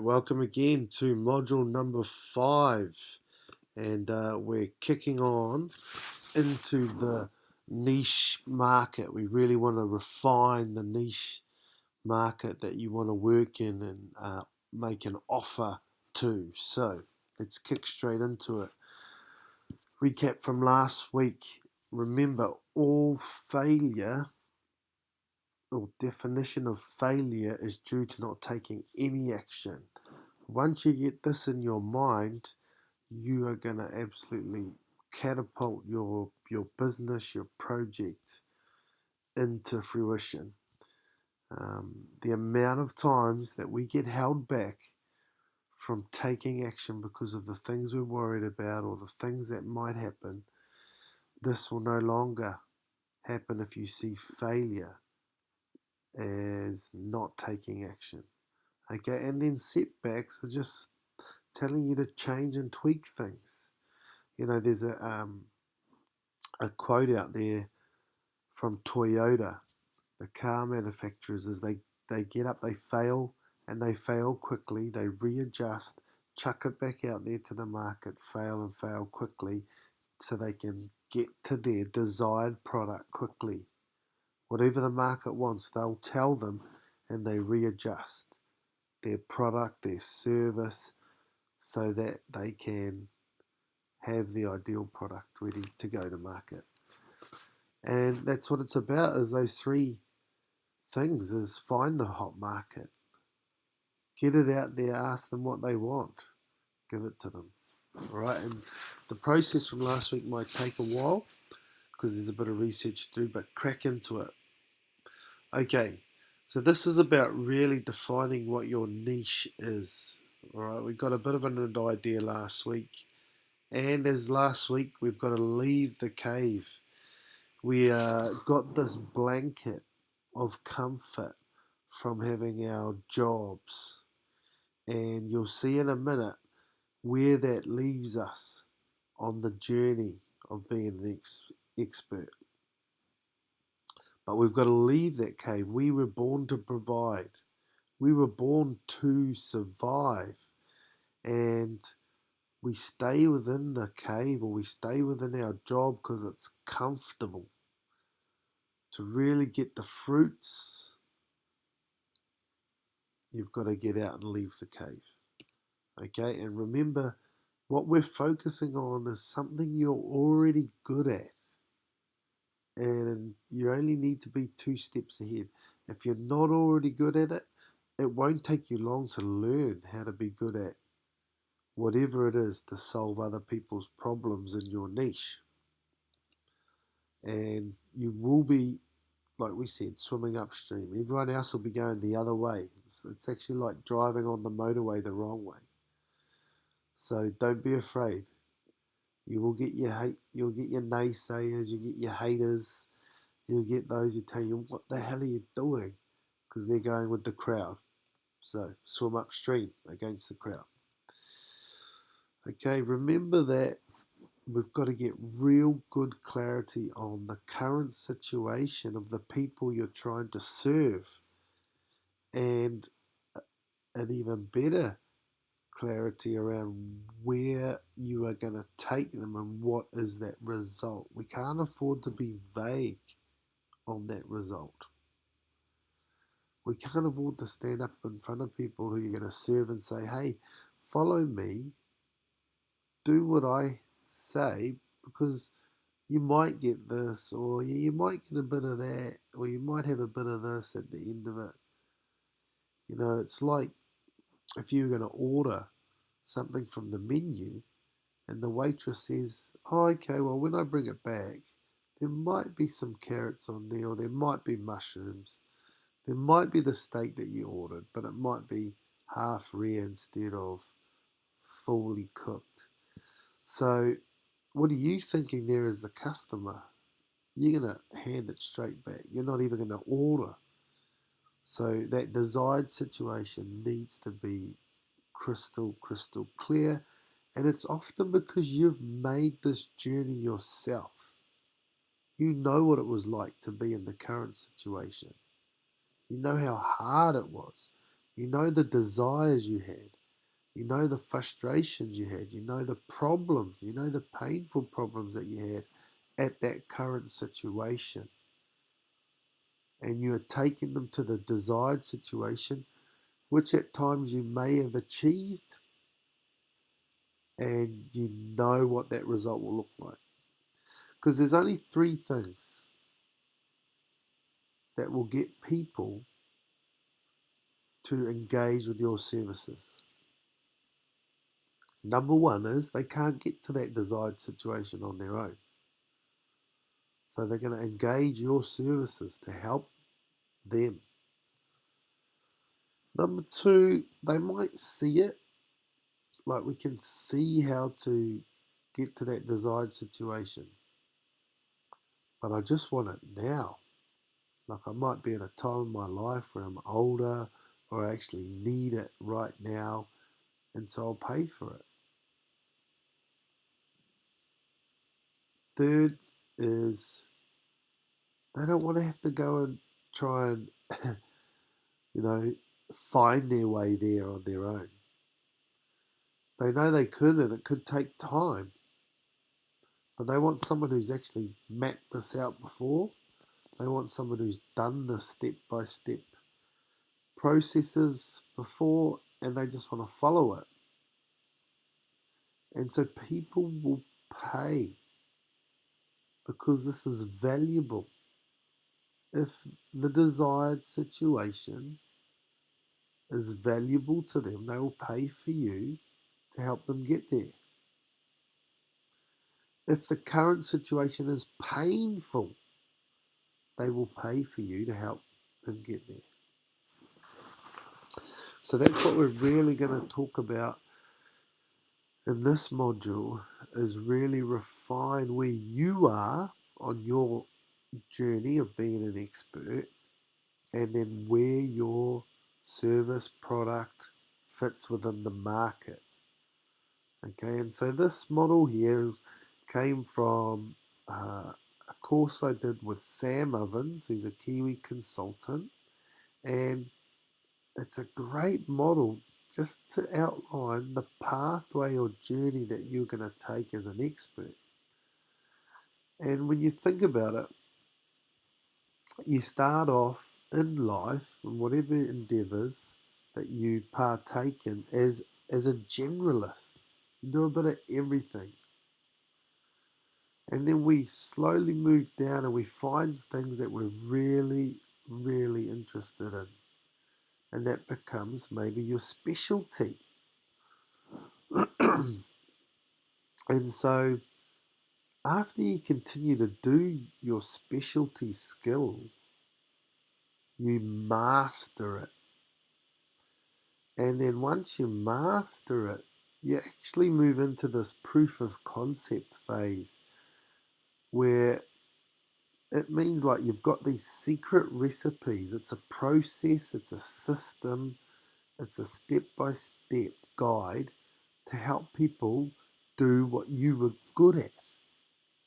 Welcome again to module number 5, and we're kicking on into the niche market. We really want to refine the niche market that you want to work in and make an offer to. So let's kick straight into it. Recap from last week. Remember, all failure or definition of failure is due to not taking any action. Once you get this in your mind, you are going to absolutely catapult your business, your project into fruition. The amount of times that we get held back from taking action because of the things we're worried about or the things that might happen, this will no longer happen if you see failure as not taking action. Okay, and then setbacks are just telling you to change and tweak things. There's a quote out there from Toyota, the car manufacturers, is they get up, they fail, and they fail quickly. They readjust, chuck it back out there to the market, fail and fail quickly, so they can get to their desired product quickly. Whatever the market wants, they'll tell them, and they readjust their product, their service, so that they can have the ideal product ready to go to market. And that's what it's about, is those three things, is find the hot market, get it out there, ask them what they want, give it to them. All right, and the process from last week might take a while because there's a bit of research to do, but crack into it. Okay, so this is about really defining what your niche is. All right, we got a bit of an idea last week, and as last week, we've got to leave the cave. We got this blanket of comfort from having our jobs, and you'll see in a minute where that leaves us on the journey of being an expert. But we've got to leave that cave. We were born to provide, we were born to survive, and we stay within the cave, or we stay within our job because it's comfortable. To really get the fruits, you've got to get out and leave the cave. Okay, and remember, what we're focusing on is something you're already good at, and you only need to be 2 steps ahead. If you're not already good at it, it won't take you long to learn how to be good at whatever it is to solve other people's problems in your niche. And you will be, like we said, swimming upstream. Everyone else will be going the other way. It's actually like driving on the motorway the wrong way. So don't be afraid. You will get your you'll get your naysayers, you get your haters, you'll get those who tell you, what the hell are you doing? Because they're going with the crowd. So swim upstream against the crowd. Okay, remember that we've got to get real good clarity on the current situation of the people you're trying to serve, and an even better clarity around where you are going to take them and what is that result. We can't afford to be vague on that result. We can't afford to stand up in front of people who you're going to serve and say, hey, follow me, do what I say, because you might get this, or you might get a bit of that, or you might have a bit of this at the end of it. It's like if you're going to order something from the menu and the waitress says, oh, okay, well, when I bring it back, there might be some carrots on there, or there might be mushrooms. There might be the steak that you ordered, but it might be half rare instead of fully cooked. So, what are you thinking there as the customer? You're going to hand it straight back. You're not even going to order. So, that desired situation needs to be crystal clear. And it's often because you've made this journey yourself. You know what it was like to be in the current situation. You know how hard it was. You know the desires you had. You know the frustrations you had. You know the problems. You know the painful problems that you had at that current situation. And you are taking them to the desired situation, which at times you may have achieved, and you know what that result will look like. Because there's only three things that will get people to engage with your services. Number one is they can't get to that desired situation on their own. So they're going to engage your services to help them. Number two, they might see it, like we can see how to get to that desired situation. But I just want it now. Like I might be in a time in my life where I'm older or I actually need it right now, and so I'll pay for it. Third is they don't want to have to go and try and, find their way there on their own. They know they could, and it could take time, but they want someone who's actually mapped this out before. They want someone who's done the step by step processes before, and they just want to follow it. And so people will pay because this is valuable. If the desired situation is valuable to them, they will pay for you to help them get there. If the current situation is painful, they will pay for you to help them get there. So that's what we're really going to talk about in this module, is really refine where you are on your journey of being an expert, and then where your service product fits within the market. Okay, and so this model here came from a course I did with Sam Ovens, who's a Kiwi consultant, and it's a great model just to outline the pathway or journey that you're going to take as an expert. And when you think about it, you start off in life in whatever endeavours that you partake in as a generalist. You do a bit of everything. And then we slowly move down and we find things that we're really, really interested in. And that becomes maybe your specialty. And so after you continue to do your specialty skill, you master it. And then once you master it, you actually move into this proof of concept phase where it means like you've got these secret recipes. It's a process, it's a system, it's a step-by-step guide to help people do what you were good at,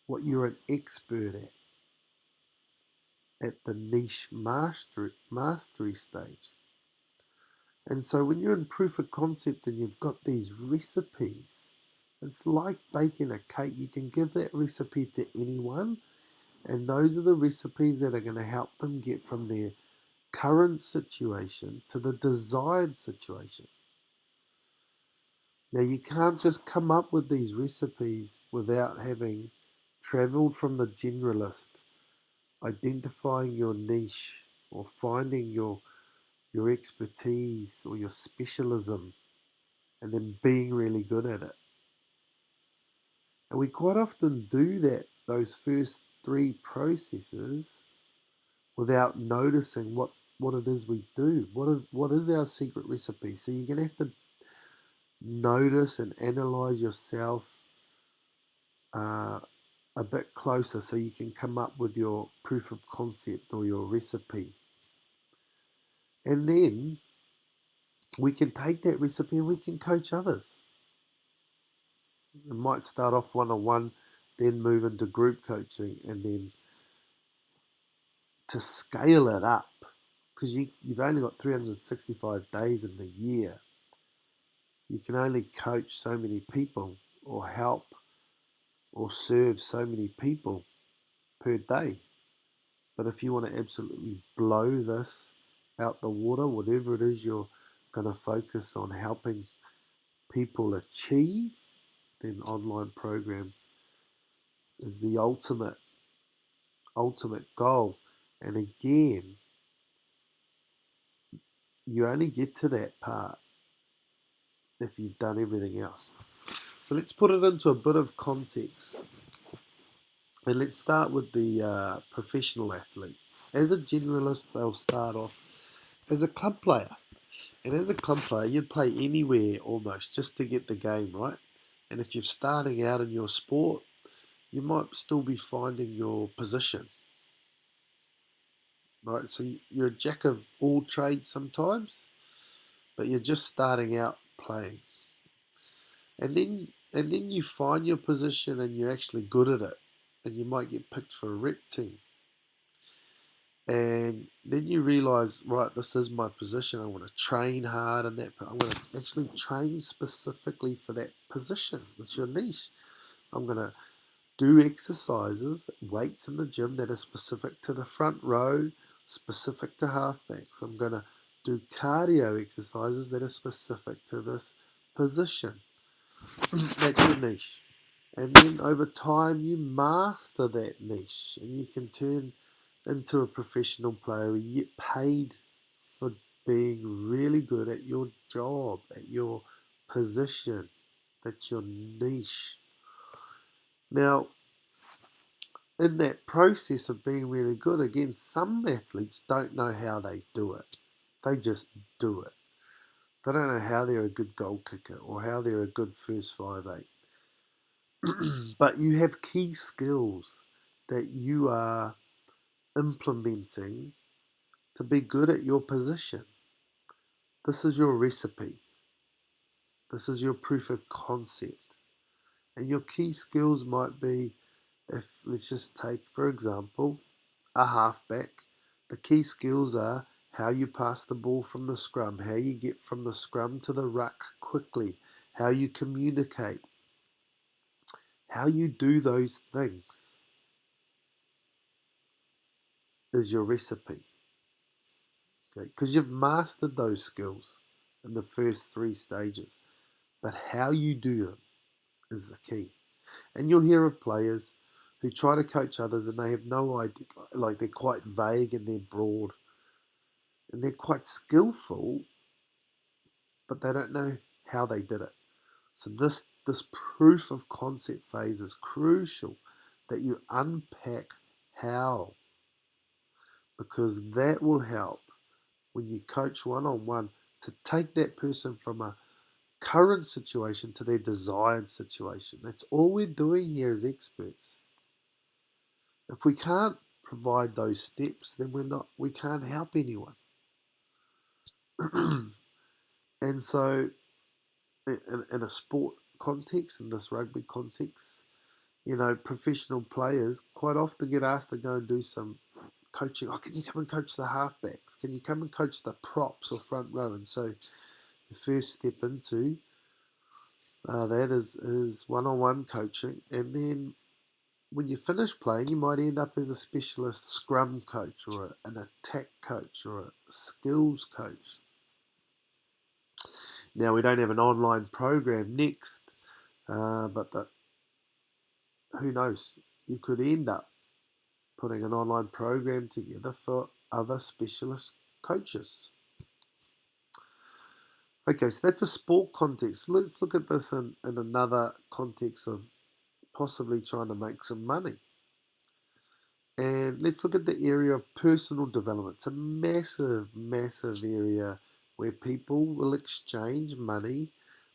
what you're an expert at the niche mastery stage. And so when you're in proof of concept and you've got these recipes, it's like baking a cake. You can give that recipe to anyone, and those are the recipes that are going to help them get from their current situation to the desired situation. Now, you can't just come up with these recipes without having traveled from the generalist, identifying your niche or finding your expertise or your specialism, and then being really good at it. And we quite often do that, those first three processes, without noticing what it is we do. What is our secret recipe? So you're going to have to notice and analyze yourself a bit closer so you can come up with your proof of concept or your recipe. And then we can take that recipe and we can coach others. It might start off one-on-one, then move into group coaching, and then to scale it up, because you've only got 365 days in the year. You can only coach so many people or help or serve so many people per day. But if you want to absolutely blow this out the water, whatever it is you're going to focus on helping people achieve, then online program is the ultimate goal. And again, you only get to that part if you've done everything else. So let's put it into a bit of context. And let's start with the professional athlete. As a generalist, they'll start off as a club player. And as a club player, you'd play anywhere almost just to get the game right. And if you're starting out in your sport, you might still be finding your position. Right? So you're a jack of all trades sometimes, but you're just starting out playing. And then you find your position and you're actually good at it. And you might get picked for a rep team. And then you realize, right, this is my position. I want to train hard in that. I'm going to actually train specifically for that position. It's your niche. I'm going to do exercises, weights in the gym that are specific to the front row, specific to halfbacks. I'm going to do cardio exercises that are specific to this position. That's your niche. And then over time, you master that niche and you can turn into a professional player where you get paid for being really good at your job, at your position. That's your niche. Now, in that process of being really good, again, some athletes don't know how they do it. They just do it. They don't know how they're a good goal kicker or how they're a good first 5'8". But you have key skills that you are implementing to be good at your position. This is your recipe. This is your proof of concept. And your key skills might be, if let's just take, for example, a halfback. The key skills are how you pass the ball from the scrum, how you get from the scrum to the ruck quickly, how you communicate, how you do those things is your recipe. Okay? Because you've mastered those skills in the first 3 stages. But how you do them is the key. And you'll hear of players who try to coach others and they have no idea, like they're quite vague and they're broad. And they're quite skillful, but they don't know how they did it. So this proof of concept phase is crucial that you unpack how, because that will help when you coach one-on-one to take that person from a current situation to their desired situation. That's all we're doing here as experts. If we can't provide those steps, then we can't help anyone. And so in a sport context, in this rugby context, professional players quite often get asked to go and do some coaching. Oh, can you come and coach the halfbacks? Can you come and coach the props or front row? And so the first step into that is one-on-one coaching. And then when you finish playing, you might end up as a specialist scrum coach or an attack coach or a skills coach. Now, we don't have an online program next, but who knows? You could end up putting an online program together for other specialist coaches. Okay, so that's a sport context. Let's look at this in another context of possibly trying to make some money. And let's look at the area of personal development. It's a massive, massive area where people will exchange money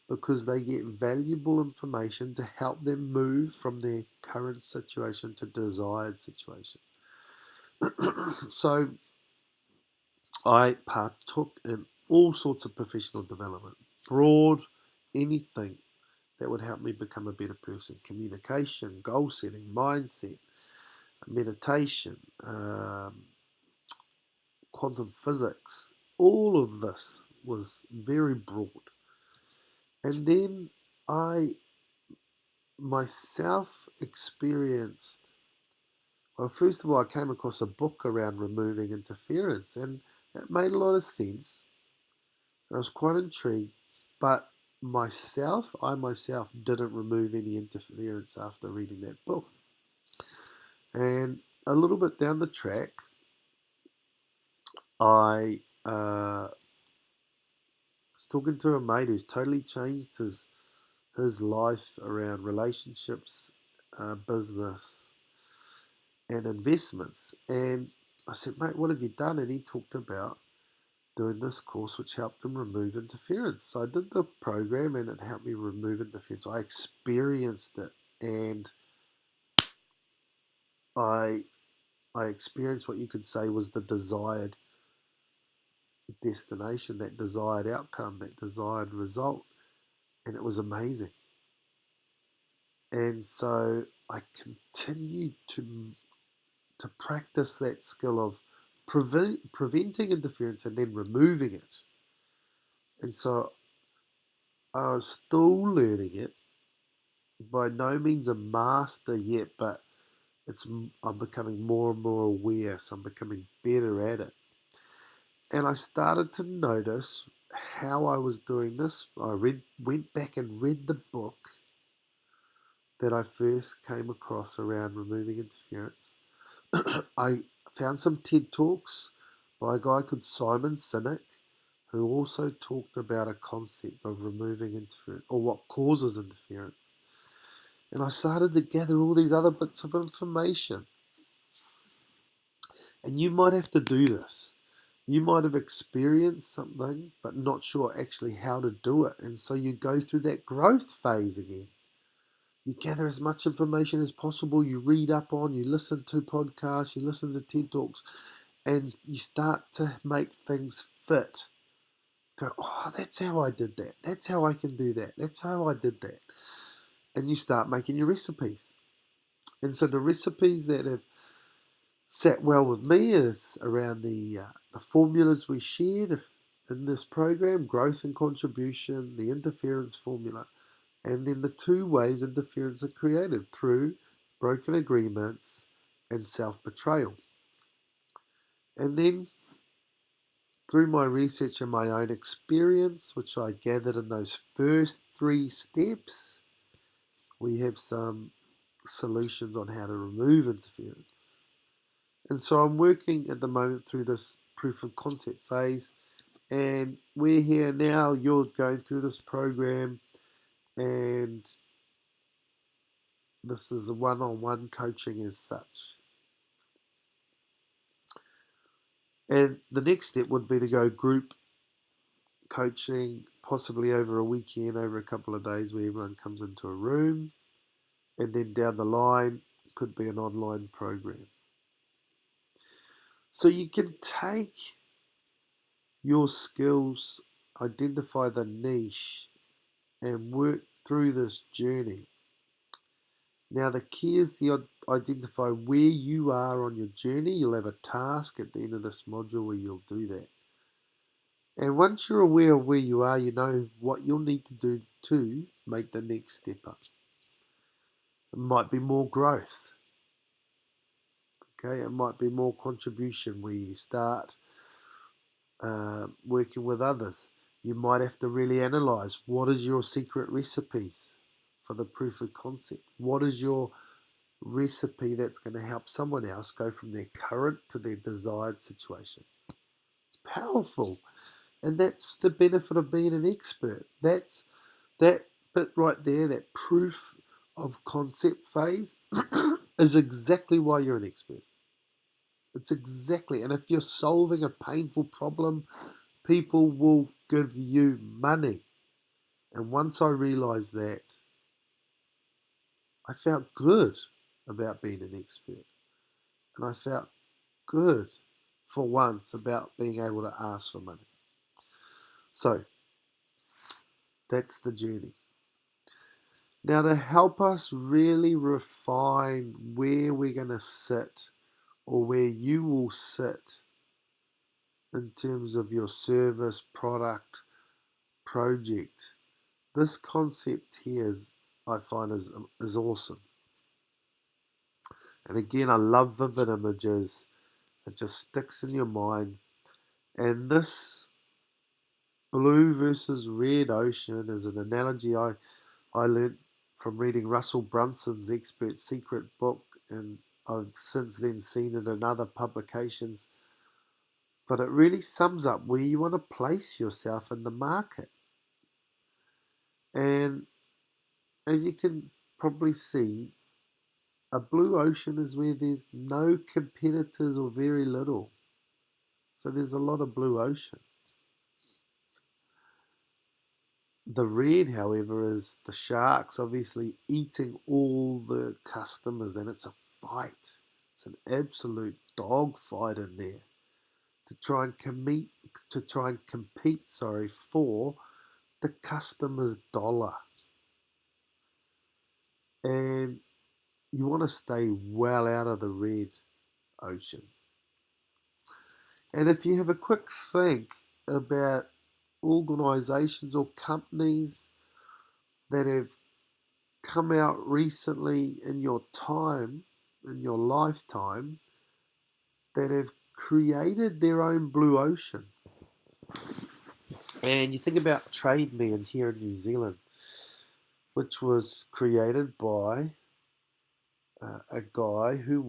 because they get valuable information to help them move from their current situation to desired situation. So I partook in all sorts of professional development, broad, anything that would help me become a better person. Communication, goal setting, mindset, meditation, quantum physics. All of this was very broad. And then I myself experienced, well, first of all, I came across a book around removing interference, and it made a lot of sense. I was quite intrigued, but I myself didn't remove any interference after reading that book. And a little bit down the track, I was talking to a mate who's totally changed his life around relationships, business, and investments. And I said, mate, what have you done? And he talked about doing this course which helped him remove interference. So I did the program and it helped me remove interference. I experienced it, and I experienced what you could say was the desired destination, that desired outcome, that desired result, and it was amazing. And so I continued to practice that skill of preventing interference and then removing it. And so I was still learning it, by no means a master yet, but I'm becoming more and more aware, so I'm becoming better at it. And I started to notice how I was doing this. I went back and read the book that I first came across around removing interference. I found some TED Talks by a guy called Simon Sinek, who also talked about a concept of removing interference, or what causes interference. And I started to gather all these other bits of information. And you might have to do this. You might have experienced something, but not sure actually how to do it. And so you go through that growth phase again. You gather as much information as possible, you read up on, you listen to podcasts, you listen to TED Talks, and you start to make things fit. Go, oh, that's how I did that. That's how I can do that. That's how I did that. And you start making your recipes. And so the recipes that have sat well with me is around the formulas we shared in this program: growth and contribution, the interference formula, and then the two ways interference are created: through broken agreements and self-betrayal. And then through my research and my own experience, which I gathered in those first 3 steps, we have some solutions on how to remove interference. And so I'm working at the moment through this proof of concept phase, and we're here now. You're going through this program, and this is a one-on-one coaching as such. And the next step would be to go group coaching, possibly over a weekend, over a couple of days, where everyone comes into a room, and then down the line could be an online program. So you can take your skills, identify the niche, and work through this journey. Now the key is to identify where you are on your journey. You'll have a task at the end of this module where you'll do that. And once you're aware of where you are, you know what you'll need to do to make the next step up. It might be more growth. Okay, it might be more contribution, where you start working with others. You might have to really analyze what is your secret recipes for the proof of concept. What is your recipe that's going to help someone else go from their current to their desired situation? It's powerful, and that's the benefit of being an expert. That's that bit right there, that proof of concept phase is exactly why you're an expert. It's exactly, and if you're solving a painful problem, people will give you money. And once I realized that, I felt good about being an expert. And I felt good for once about being able to ask for money. So that's the journey. Now, to help us really refine where we're going to sit, or where you will sit in terms of your service, product, project. This concept here I find is awesome. And again, I love vivid images. It just sticks in your mind. And this blue versus red ocean is an analogy I learned from reading Russell Brunson's Expert Secret book, and I've since then seen it in other publications. But it really sums up where you want to place yourself in the market. And as you can probably see, a blue ocean is where there's no competitors or very little. So there's a lot of blue ocean. The red, however, is the sharks obviously eating all the customers, and it's a fight. It's an absolute dog fight in there to try and compete, for the customer's dollar. And you want to stay well out of the red ocean. And if you have a quick think about organizations or companies that have come out recently in your time, in your lifetime, that have created their own blue ocean. And you think about Trade Me here in New Zealand, which was created by a guy who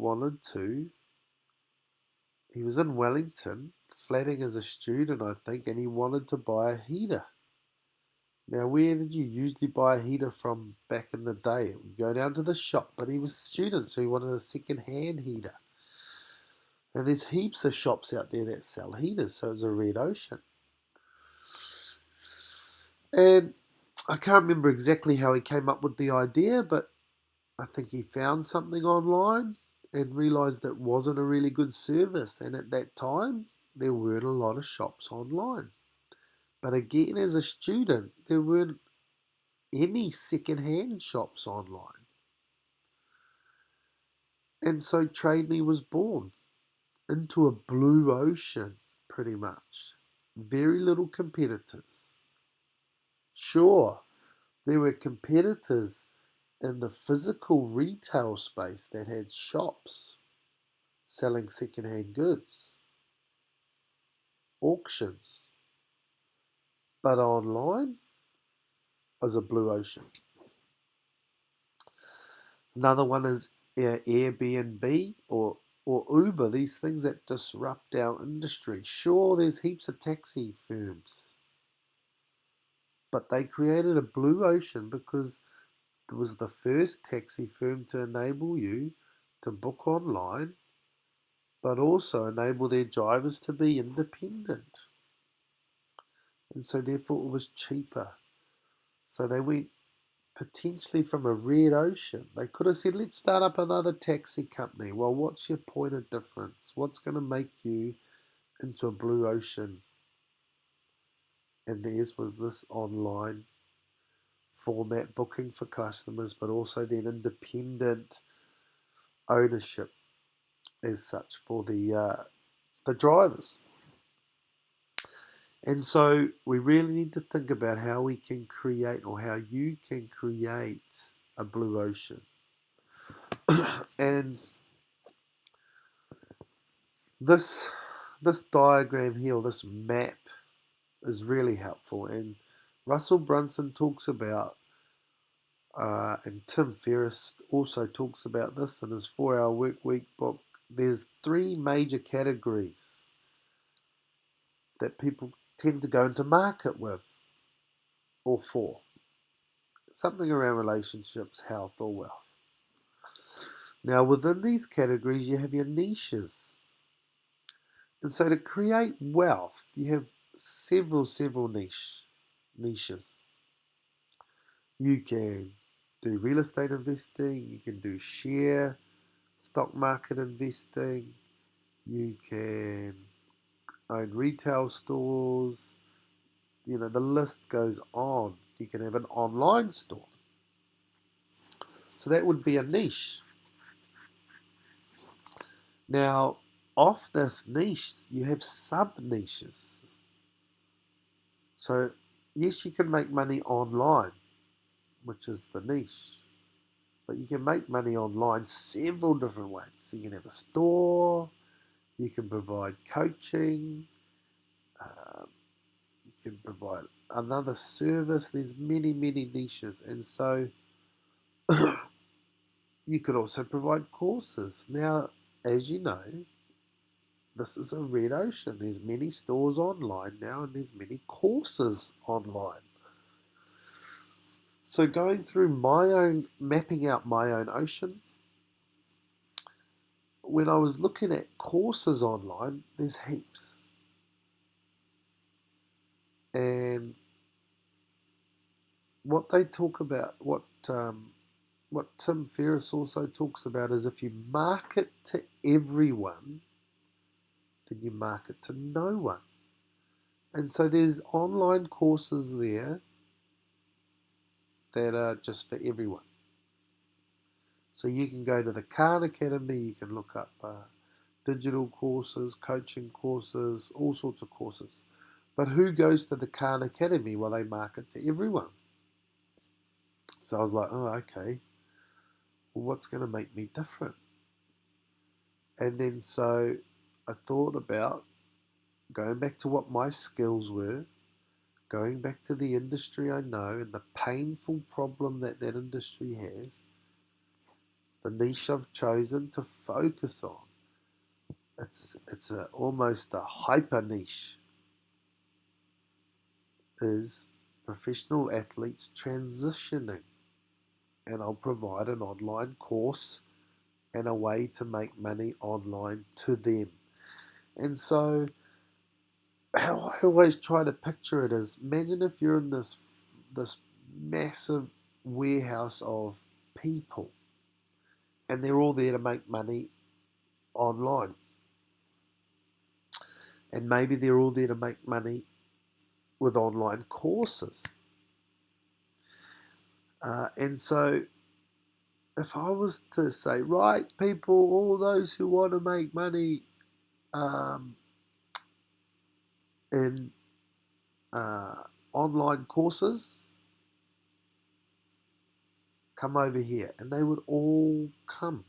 he was in Wellington, flatting as a student, I think, and he wanted to buy a heater. Now, where did you usually buy a heater from back in the day? It would go down to the shop, but he was a student, so he wanted a second-hand heater. And there's heaps of shops out there that sell heaters, so it's a red ocean. And I can't remember exactly how he came up with the idea, but I think he found something online and realised that it wasn't a really good service. And at that time, there weren't a lot of shops online. But again, as a student, there weren't any second-hand shops online. And so Trade Me was born into a blue ocean, pretty much. Very little competitors. Sure, there were competitors in the physical retail space that had shops selling second-hand goods, auctions, but online is a blue ocean. Another one is Airbnb or Uber, these things that disrupt our industry. Sure, there's heaps of taxi firms, but they created a blue ocean because it was the first taxi firm to enable you to book online, but also enable their drivers to be independent. And so therefore it was cheaper. So they went potentially from a red ocean. They could have said, let's start up another taxi company. Well, what's your point of difference? What's going to make you into a blue ocean? And theirs was this online format booking for customers, but also then independent ownership as such for the drivers. And so we really need to think about how we can create, or how you can create, a blue ocean. And this diagram here, or this map, is really helpful. And Russell Brunson talks about, and Tim Ferriss also talks about this in his 4-Hour Work Week book. There's 3 major categories that people tend to go into market with, or for. Something around relationships, health, or wealth. Now, within these categories, you have your niches. And so to create wealth, you have several niches. You can do real estate investing, you can do share, stock market investing, you can own retail stores, the list goes on. You can have an online store. So that would be a niche. Now, off this niche, you have sub-niches. So, yes, you can make money online, which is the niche. But you can make money online several different ways. So you can have a store, you can provide coaching, you can provide another service. There's many, many niches. And so you could also provide courses. Now, as you know, this is a red ocean. There's many stores online now, and there's many courses online. So going through mapping out my own ocean, when I was looking at courses online, there's heaps. And what they talk about, what Tim Ferriss also talks about, is if you market to everyone, then you market to no one. And so there's online courses there that are just for everyone. So you can go to the Khan Academy, you can look up digital courses, coaching courses, all sorts of courses. But who goes to the Khan Academy? Well, they market to everyone. So I was like, oh, okay. Well, what's going to make me different? And then so I thought about going back to what my skills were, going back to the industry I know and the painful problem that that industry has, the niche I've chosen to focus on. It's almost a hyper niche, is professional athletes transitioning. And I'll provide an online course and a way to make money online to them. And so how I always try to picture it is, imagine if you're in this massive warehouse of people and they're all there to make money online. And maybe they're all there to make money with online courses. And so if I was to say, right, people, all those who want to make money in online courses, come over here, and they would all come.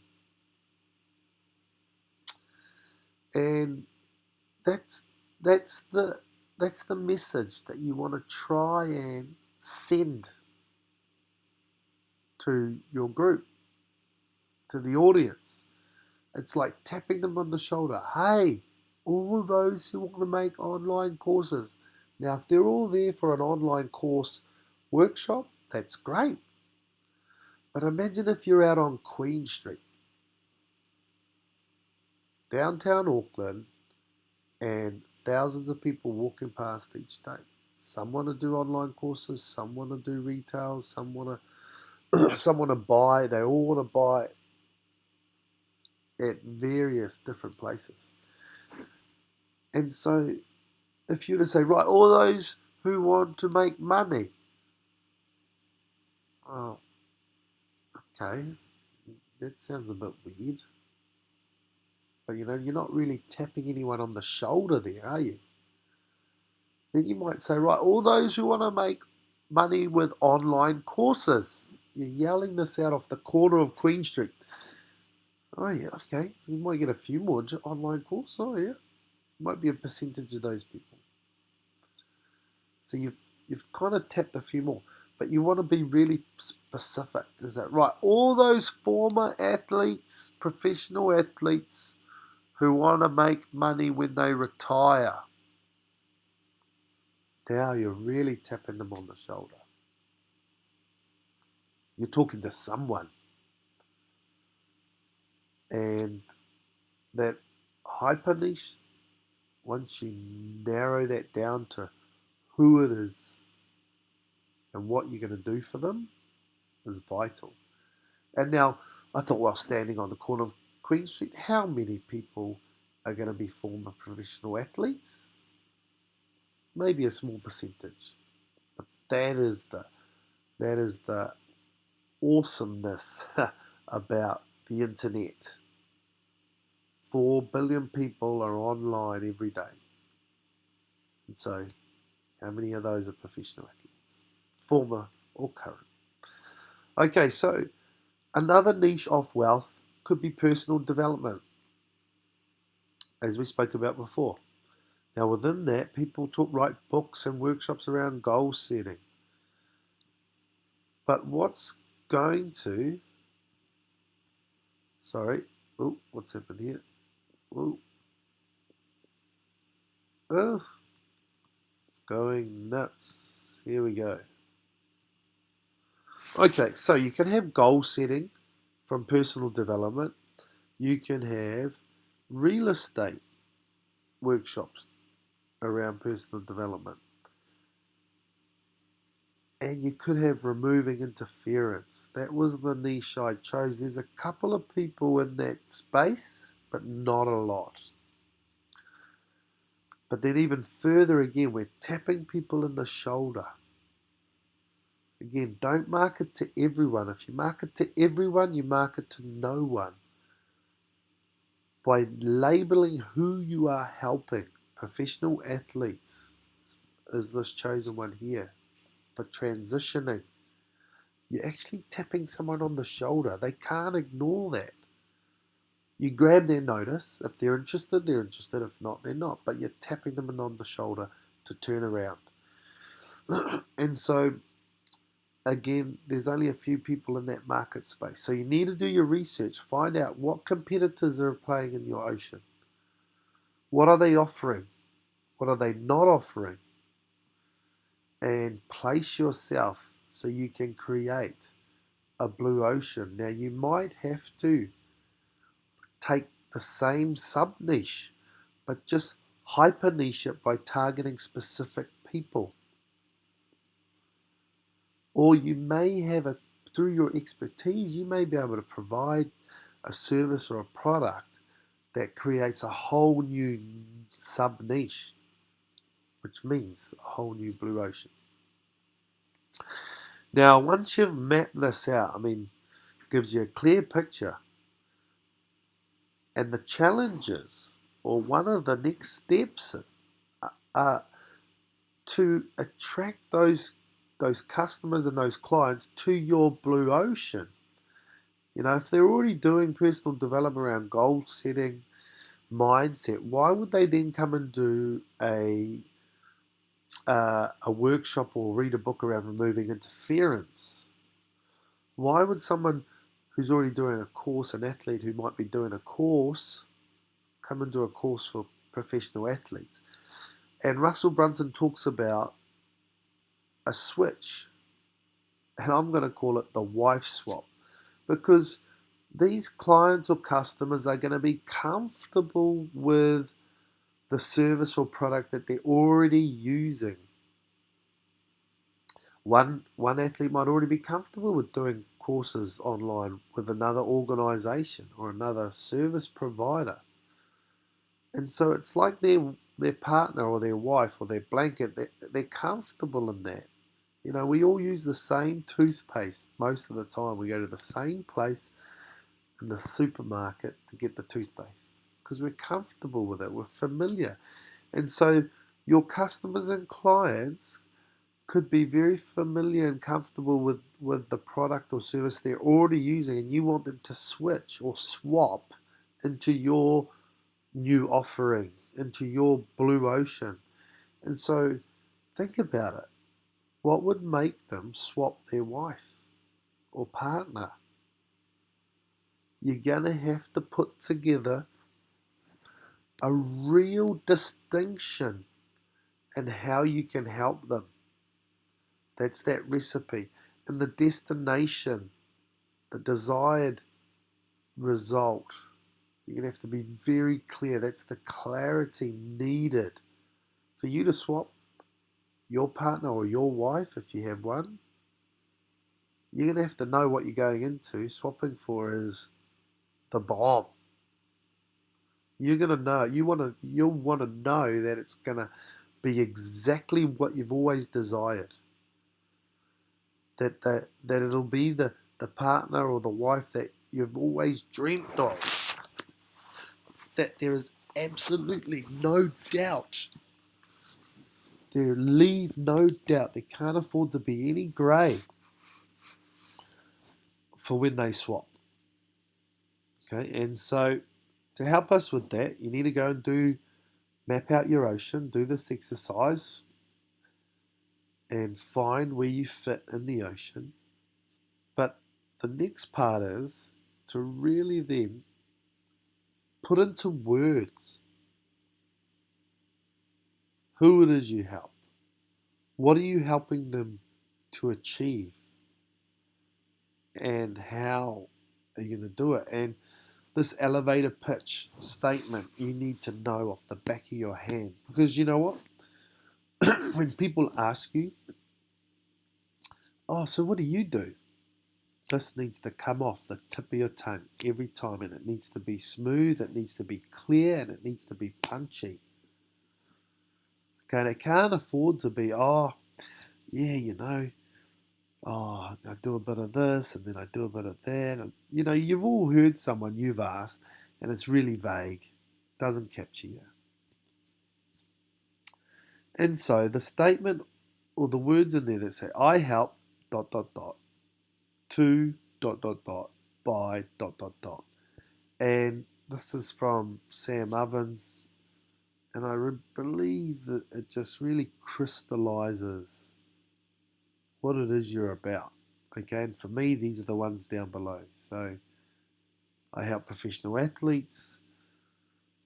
And that's the message that you want to try and send to your group, to the audience. It's like tapping them on the shoulder. Hey, all those who want to make online courses. Now, if they're all there for an online course workshop, that's great. But imagine if you're out on Queen Street, downtown Auckland, and thousands of people walking past each day. Some want to do online courses, some want to do retail, some want to buy. They all want to buy at various different places. And so if you were to say, right, all those who want to make money, oh, okay, that sounds a bit weird. But you're not really tapping anyone on the shoulder there, are you? Then you might say, right, all those who want to make money with online courses. You're yelling this out off the corner of Queen Street. Oh, yeah, okay. You might get a few more online courses. Oh, yeah. Might be a percentage of those people. So you've kind of tapped a few more. But you want to be really specific. Is that right? All those former athletes, professional athletes who want to make money when they retire. Now you're really tapping them on the shoulder. You're talking to someone. And that hyper niche, once you narrow that down to who it is and what you're going to do for them, is vital. And now, I thought while standing on the corner of Queen Street, how many people are going to be former professional athletes? Maybe a small percentage. But that is the awesomeness about the internet. 4 billion people are online every day. And so, how many of those are professional athletes? Former or current? Okay, so another niche of wealth could be personal development, as we spoke about before. Now, within that, people write books and workshops around goal setting. But what's going to... Sorry. Oh, what's happened here? Oh. Oh. It's going nuts. Here we go. Okay, so you can have goal setting from personal development. You can have real estate workshops around personal development. And you could have removing interference. That was the niche I chose. There's a couple of people in that space, but not a lot. But then even further again, we're tapping people in the shoulder. Again, don't market to everyone. If you market to everyone, you market to no one. By labeling who you are helping, professional athletes is this chosen one here, for transitioning. You're actually tapping someone on the shoulder. They can't ignore that. You grab their notice. If they're interested, they're interested. If not, they're not. But you're tapping them on the shoulder to turn around. And so, again, there's only a few people in that market space. So you need to do your research. Find out what competitors are playing in your ocean. What are they offering? What are they not offering? And place yourself so you can create a blue ocean. Now, you might have to take the same sub-niche, but just hyper-niche it by targeting specific people. Or you may have through your expertise, you may be able to provide a service or a product that creates a whole new sub-niche, which means a whole new blue ocean. Now, once you've mapped this out, gives you a clear picture, and the challenges, or one of the next steps, are to attract those customers and those clients to your blue ocean. If they're already doing personal development around goal setting, mindset, why would they then come and do a workshop or read a book around removing interference? Why would someone who's already doing a course, an athlete who might be doing a course, come and do a course for professional athletes? And Russell Brunson talks about a switch, and I'm going to call it the wife swap, because these clients or customers are going to be comfortable with the service or product that they're already using. One athlete might already be comfortable with doing courses online with another organization or another service provider. And so it's like their partner or their wife or their blanket, they're comfortable in that. We all use the same toothpaste most of the time. We go to the same place in the supermarket to get the toothpaste because we're comfortable with it. We're familiar. And so your customers and clients could be very familiar and comfortable with the product or service they're already using, and you want them to switch or swap into your new offering, into your blue ocean. And so think about it. What would make them swap their wife or partner? You're going to have to put together a real distinction in how you can help them. That's that recipe. And the destination, the desired result, you're going to have to be very clear. That's the clarity needed for you to swap your partner or your wife, if you have one. You're going to have to know what you're going into. Swapping for is the bomb. You're going to know. You'll want to know that it's going to be exactly what you've always desired. That it'll be the partner or the wife that you've always dreamt of. that there is absolutely no doubt. There leave no doubt. There can't afford to be any grey for when they swap. Okay, and so to help us with that, you need to go and map out your ocean, do this exercise, and find where you fit in the ocean. But the next part is to really then put into words who it is you help. What are you helping them to achieve? And how are you going to do it? And this elevator pitch statement you need to know off the back of your hand. Because you know what? When people ask you, oh, so what do you do? This needs to come off the tip of your tongue every time, and it needs to be smooth, it needs to be clear, and it needs to be punchy. Okay, and it can't afford to be, oh, yeah, I do a bit of this, and then I do a bit of that. And, you've all heard someone you've asked, and it's really vague, doesn't capture you. And so the statement or the words in there that say, I help, ... to ... by ... And this is from Sam Ovens, and I believe that it just really crystallizes what it is you're about. Okay, and for me, these are the ones down below. So I help professional athletes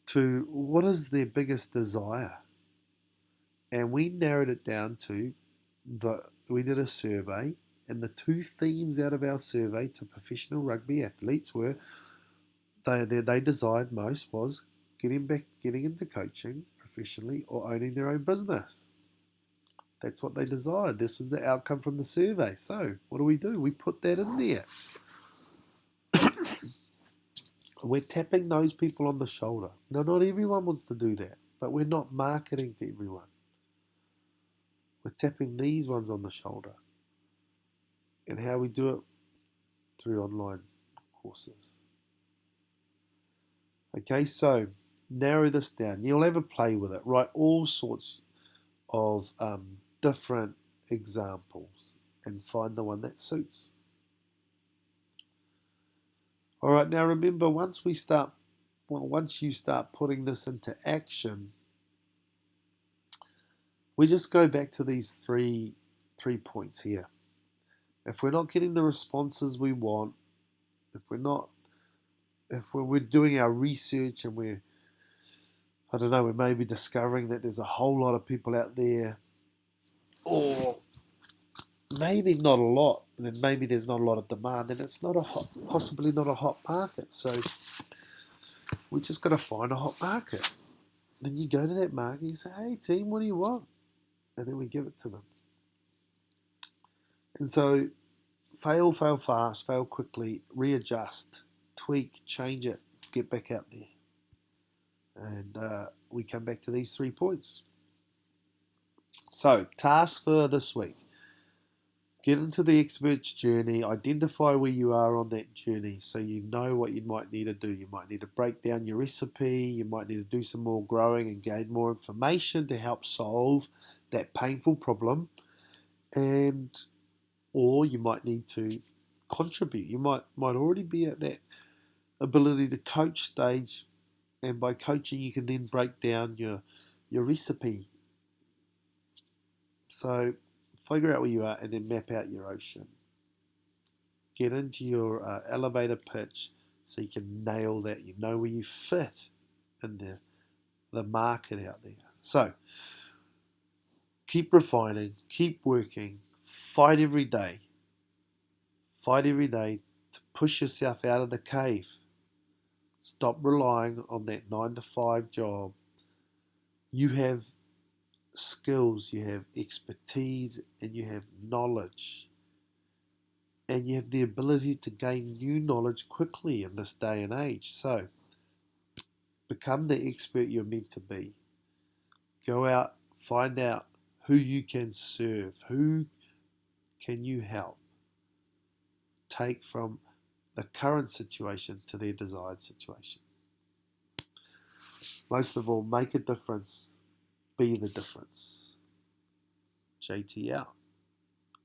to what is their biggest desire. And we narrowed it down to we did a survey, and the two themes out of our survey to professional rugby athletes were they desired most was getting into coaching professionally or owning their own business. That's what they desired. This was the outcome from the survey. So what do? We put that in there. We're tapping those people on the shoulder. Now, not everyone wants to do that, but we're not marketing to everyone. We're tapping these ones on the shoulder. And how we do it? Through online courses. Okay, so narrow this down. You'll have a play with it. Write all sorts of different examples and find the one that suits. All right, now remember, once you start putting this into action, we just go back to these three points here. If we're not getting the responses we want, if we're doing our research and we're maybe discovering that there's a whole lot of people out there, or maybe not a lot, and then maybe there's not a lot of demand, then it's possibly not a hot market. So we just got to find a hot market. Then you go to that market and you say, hey team, what do you want? And then we give it to them. And so fail fast, fail quickly, readjust, tweak, change it, get back out there. And we come back to these 3 points. So, task for this week. Get into the expert's journey, identify where you are on that journey so you know what you might need to do. You might need to break down your recipe, you might need to do some more growing and gain more information to help solve that painful problem, or you might need to contribute. You might already be at that ability to coach stage, and by coaching you can then break down your recipe. So figure out where you are and then map out your ocean. Get into your elevator pitch so you can nail that. You know where you fit in the market out there. So keep refining, keep working, fight every day. Fight every day to push yourself out of the cave. Stop relying on that 9-to-5 job. You have skills, you have expertise, and you have knowledge. And you have the ability to gain new knowledge quickly in this day and age. So, become the expert you're meant to be. Go out, find out who you can serve, who can you help. Take from the current situation to their desired situation. most of all, make a difference, be the difference. JT out.